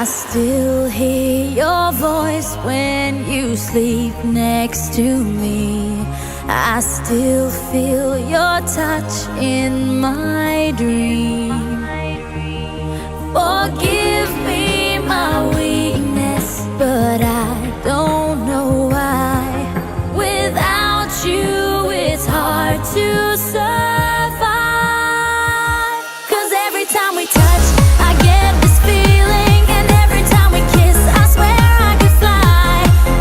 I still hear your voice when you sleep next to me. I still feel your touch in my dream. Forgive me my weakness, but I don't know why. Without you, it's hard to survive. 'Cause every time we touch, I get this feeling, and every time we kiss, I swear I could fly.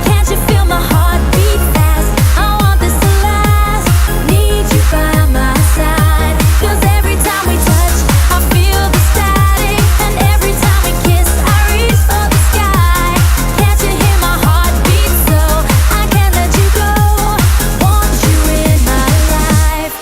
Can't you feel my heart beat fast? I want this to last. Need you by my side. 'Cause every time we touch, I feel the static, and every time we kiss, I reach for the sky. Can't you hear my heart beat? So I can't let you go. Want you in my life.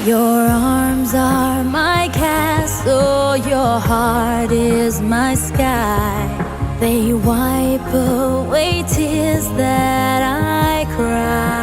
Your arms are my castle, your heart is my sky. They wipe away tears that I cry.